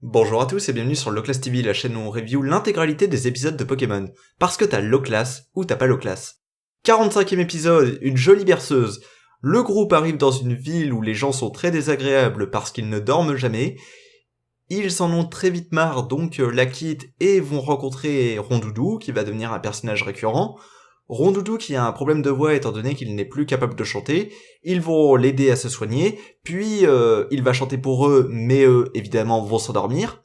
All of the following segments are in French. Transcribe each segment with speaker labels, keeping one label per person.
Speaker 1: Bonjour à tous et bienvenue sur Loclass TV, la chaîne où on review l'intégralité des épisodes de Pokémon. Parce que t'as Loclass ou t'as pas Loclass. 45e épisode, une jolie berceuse. Le groupe arrive dans une ville où les gens sont très désagréables parce qu'ils ne dorment jamais. Ils en ont très vite marre, donc la quittent et vont rencontrer Rondoudou, qui va devenir un personnage récurrent. Rondoudou qui a un problème de voix étant donné qu'il n'est plus capable de chanter. Ils vont l'aider à se soigner, puis il va chanter pour eux, mais eux évidemment vont s'endormir.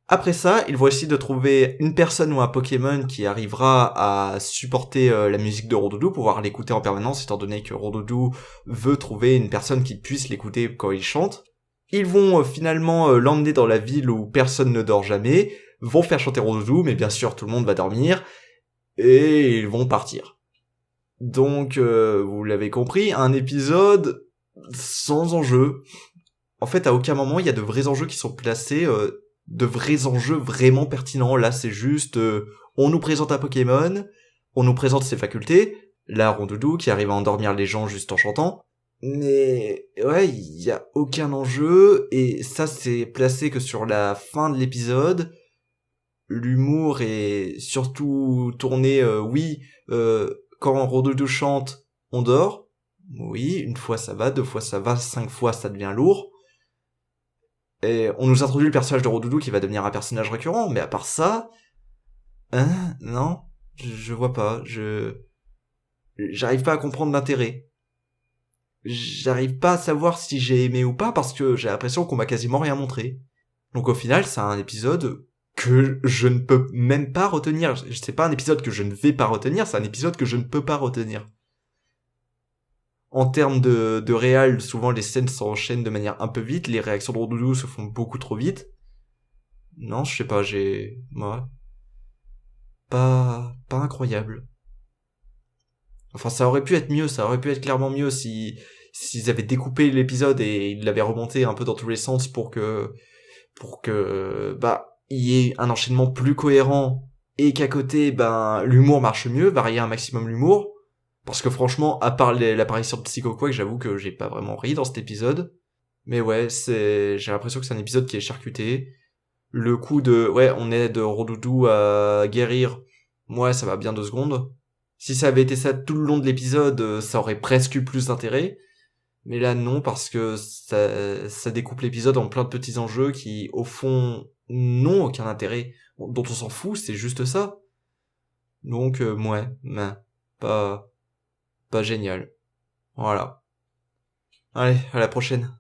Speaker 1: Après ça, ils vont essayer de trouver une personne ou un Pokémon qui arrivera à supporter la musique de Rondoudou, pouvoir l'écouter en permanence, étant donné que Rondoudou veut trouver une personne qui puisse l'écouter quand il chante. Ils vont finalement l'emmener dans la ville où personne ne dort jamais, vont faire chanter Rondoudou, mais bien sûr tout le monde va dormir, et ils vont partir. Donc, vous l'avez compris, un épisode sans enjeu. En fait, à aucun moment il y a de vrais enjeux qui sont placés, de vrais enjeux vraiment pertinents. Là, c'est juste, on nous présente un Pokémon, on nous présente ses facultés, là, Rondoudou qui arrive à endormir les gens juste en chantant. Mais ouais, il y a aucun enjeu, et ça c'est placé que sur la fin de l'épisode. L'humour est surtout tourné, quand Rondoudou chante, on dort. Oui, une fois ça va, deux fois ça va, 5 fois ça devient lourd. Et on nous introduit le personnage de Rondoudou qui va devenir un personnage récurrent, mais à part ça, non, je vois pas, j'arrive pas à comprendre l'intérêt. J'arrive pas à savoir si j'ai aimé ou pas parce que j'ai l'impression qu'on m'a quasiment rien montré. Donc au final, c'est un épisode que je ne peux même pas retenir. C'est pas un épisode que je ne vais pas retenir, c'est un épisode que je ne peux pas retenir. En termes de réal, souvent les scènes s'enchaînent de manière un peu vite, les réactions de Rondoudou se font beaucoup trop vite. Non, je sais pas, moi, pas incroyable. Enfin, ça aurait pu être mieux, ça aurait pu être clairement mieux s'ils avaient découpé l'épisode et ils l'avaient remonté un peu dans tous les sens pour que, il y ait un enchaînement plus cohérent et qu'à côté, l'humour marche mieux, varier un maximum l'humour. Parce que franchement, à part l'apparition de Psycho Quack, j'avoue que j'ai pas vraiment ri dans cet épisode. Mais ouais, j'ai l'impression que c'est un épisode qui est charcuté. Le coup de, on aide Rondoudou à guérir, moi, ça va bien 2 secondes. Si ça avait été ça tout le long de l'épisode, ça aurait presque eu plus d'intérêt. Mais là, non, parce que ça découpe l'épisode en plein de petits enjeux qui, au fond, n'ont aucun intérêt. Dont on s'en fout, c'est juste ça. Donc, pas, pas génial. Voilà. Allez, à la prochaine.